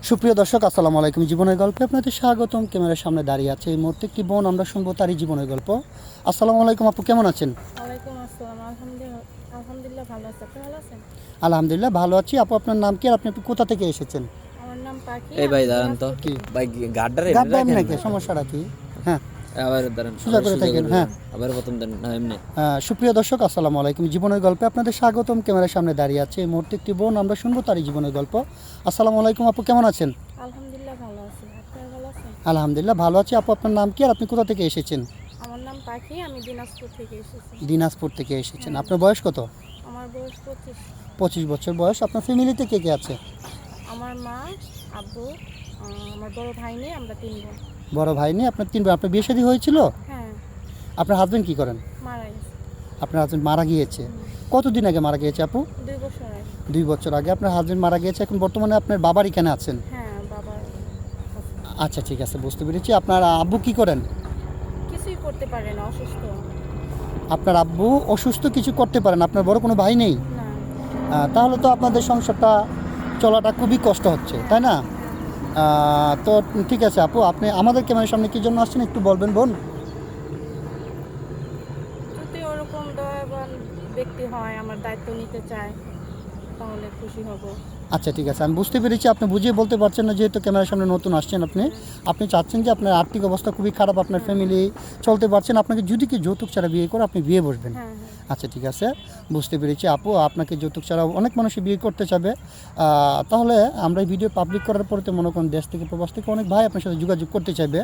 সুপ্রিয় দর্শক, আসসালামু আলাইকুম। জীবনের গল্পে আপনাদের স্বাগতম। ক্যামেরার সামনে দাঁড়িয়ে আছে এই মুহূর্তে একটি বোন, আমরা শুনবো তারই জীবনের গল্প। আসসালামু আলাইকুম আপু, কেমন আছেন? ওয়ালাইকুম আসসালাম। আলহামদুলিল্লাহ ভালো আছি। আপনি ভালো আছেন? আলহামদুলিল্লাহ ভালো আছি। আপু, আপনার নাম কি আর আপনি কোথা থেকে এসেছেন? আমার নাম পাখি। এই ভাই আমি দাঁড়ান তো, দিনাজপুর কি থেকে। ভাই গাড্ডারে গাড্ডা এমনি রাখেন নাকি? না। সমস্যাটা কি? হ্যাঁ, আবার দাঁড়ান, সোজা করে থাকেন। হ্যাঁ, আবার প্রথম দেন না এমনি। সুপ্রিয় দর্শক, আসসালামু আলাইকুম। জীবনের গল্পে আপনাদের স্বাগতম। ক্যামেরার সামনে দাঁড়িয়ে আছে এই মুহূর্তে একটি বোন, আমরা শুনবো তারই জীবনের গল্প। আসসালামু আলাইকুম আপু, কেমন আছেন? আলহামদুলিল্লাহ ভালো আছি। আপনি ভালো আছেন? আলহামদুলিল্লাহ ভালো আছি। আপু, আপনার নাম কি আর আপনি কোথা থেকে এসেছেন? আমার নাম পাখি। আমি দিনাজপুর থেকে এসেছি। দিনাজপুর থেকে এসেছেন। আপনার বয়স কত? আমার বয়স 25। 25 বছর বয়স। আপনার ফ্যামিলিতে কে কে আছে? আমার মা, আব্বু, আমার বড় ভাই নেই, আমরা 3 বোন। বড় ভাই নেই, আপনার 3 বোন। আপনার বিয়ে শাদী হয়েছিল? হ্যাঁ, আপনার হাজবেন্ড কি করেন? মারা গেছে। আপনার হাজবেন্ড মারা গিয়েছে? কতদিন আগে মারা গিয়েছে আপু? 2 বছর আগে। 2 বছর আগে আপনার হাজবেন্ড মারা গিয়েছে। এখন বর্তমানে আপনার বাবার এখানে আছেন? হ্যাঁ, বাবার কাছে। আচ্ছা, ঠিক আছে, বুঝতে পেরেছি। আপনার আব্বু কি করেন? কিছুই করতে পারে না, অসুস্থ। আপনার আব্বু অসুস্থ, কিছু করতে পারেন। আপনার বড় কোনো ভাই নেই? না। তাহলে তো আপনাদের সংসারটা চলাটা খুবই কষ্ট হচ্ছে, তাই না? তো ঠিক আছে আপু, আপনি আমাদের ক্যামেরার সামনে কী জন্য আসছেন একটু বলবেন বোন? যদি ওরকম দয়াবান ব্যক্তি হয়, আমার দায়িত্ব নিতে চায়, তাহলে খুশি হব। আচ্ছা, ঠিক আছে, আমি বুঝতে পেরেছি। আপনি বুঝিয়ে বলতে পারছেন না, যেহেতু ক্যামেরার সামনে নতুন আসছেন। আপনি চাচ্ছেন যে আপনার আর্থিক অবস্থা খুবই খারাপ, আপনার ফ্যামিলি চলতে পারছেন, আপনাকে যদি কি যৌতুক ছাড়া বিয়ে করে আপনি বিয়ে বসবেন। হ্যাঁ, হ্যাঁ। আচ্ছা, ঠিক আছে, বুঝতে পেরেছি আপু। আপনাকে যৌতুক ছাড়া অনেক মানুষই বিয়ে করতে চাবে। তাহলে আমরা এই ভিডিও পাবলিক করার পরে তো মনে করেন দেশ থেকে প্রবাস থেকে অনেক ভাই আপনার সাথে যোগাযোগ করতে চাইবে।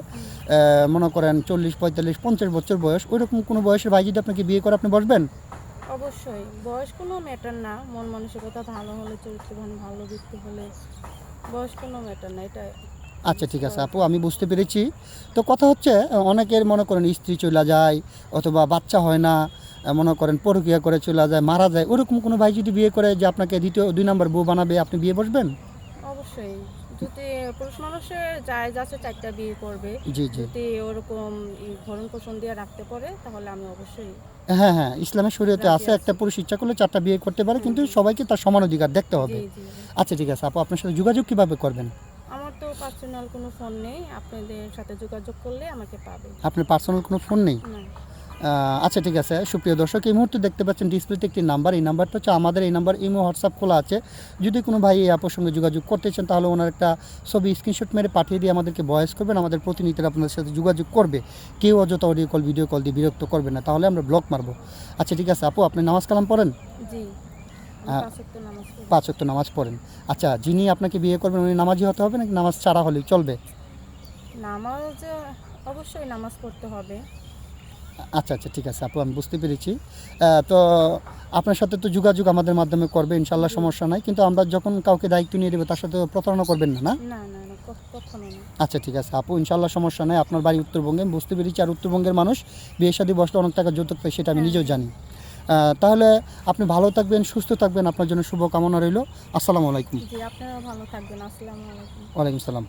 মনে করেন 40, 45, 50 বছর বয়স, ওইরকম কোনো বয়সের ভাই যদি আপনাকে বিয়ে করে, আপনি বসবেন? অবশ্যই বয়স কোনো ম্যাটার না, মন মানসিকতা ভালো হলে, চরিত্রবান ভালো ব্যক্তি হলে বয়স কোনো ম্যাটার না, এটা। আচ্ছা, ঠিক আছে আপু, আমি বুঝতে পেরেছি। তো কথা হচ্ছে, অনেকের মনে করেন স্ত্রী চলে যায় অথবা বাচ্চা হয় না, মনে করেন পরকীয়া করে চলে যায়, মারা যায়, ওরকম কোনো ভাই যদি বিয়ে করে যে আপনাকে দ্বিতীয় 2 নম্বর বউ বানাবে, আপনি বিয়ে বসবেন? অবশ্যই, যদি পুরুষ মানুষের জায়েজ আছে 4টা বিয়ে করবে, জি, জি। যদি ওরকম ভরণ পোষণ দিয়ে রাখতে পারে, তাহলে আমি অবশ্যই হ্যাঁ, হ্যাঁ, ইসলামের শরীয়তে রাজি আছে, আছি। একটা পুরুষ ইচ্ছা করলে 4টা বিয়ে করতে পারে, কিন্তু সবাইকে তার সমান অধিকার দেখতে হবে। জি, জি। আচ্ছা, ঠিক আছে আপু, আপনার সাথে যোগাযোগ কীভাবে করবেন? আমার তো পার্সোনাল কোনো ফোন নেই, আপনাদের সাথে যোগাযোগ করলে আমাকে পাবে। আপনার পার্সোনাল কোনো ফোন নেই? না। আচ্ছা, ঠিক আছে। সুপ্রিয় দর্শক, এই মুহূর্তে দেখতে পাচ্ছেন ডিসপ্লেতে একটি নাম্বার। এই নাম্বারটা হচ্ছে আমাদের, এই নাম্বার ইমো হোয়াটসঅ্যাপ খোলা আছে। যদি কোনো ভাই এই আপুর সঙ্গে যোগাযোগ করতে চান, তাহলে ওনার একটা ছবি স্ক্রিনশট মেরে পাঠিয়ে দিয়ে আমাদেরকে ভয়েস করবেন। আমাদের প্রতিনিধিরা আপনাদের সাথে যোগাযোগ করবে। কেউ অযথা অডিও কল, ভিডিও কল দিয়ে বিরক্ত করবে না, তাহলে আমরা ব্লক মারবো। আচ্ছা, ঠিক আছে আপু, আপনি নামাজ কালাম পড়েন? জি, হ্যাঁ। 5 ওয়াক্ত নামাজ পড়ি। 5 ওয়াক্ত নামাজ পড়েন। আচ্ছা, যিনি আপনাকে বিয়ে করবেন উনি নামাজি হতে হবে নাকি নামাজ ছাড়া হলেই চলবে? নামাজ অবশ্যই নামাজ পড়তে হবে। আচ্ছা, আচ্ছা, ঠিক আছে আপু, আমি বুঝতে পেরেছি। তো আপনার সাথে তো যোগাযোগ আমাদের মাধ্যমে করবে ইনশাল্লাহ, সমস্যা নাই। কিন্তু আমরা যখন কাউকে দায়িত্ব নিয়ে দেবো, তার সাথে প্রতারণা করবেন না, না? না, না, না, কখনো না। আচ্ছা, ঠিক আছে আপু, ইনশাল্লাহ সমস্যা নাই। আপনার বাড়ি উত্তরবঙ্গে, আমি বুঝতে পেরেছি। আর উত্তরবঙ্গের মানুষ বিয়ে শাদী বসলে অনেক টাকা যৌতুক পায়, সেটা আমি নিজেও জানি। তাহলে আপনি ভালো থাকবেন, সুস্থ থাকবেন, আপনার জন্য শুভকামনা রইল। আসসালামু আলাইকুম। জি, আপনারা ভালো থাকবেন। আসসালামু আলাইকুম। ওয়ালাইকুম সালাম।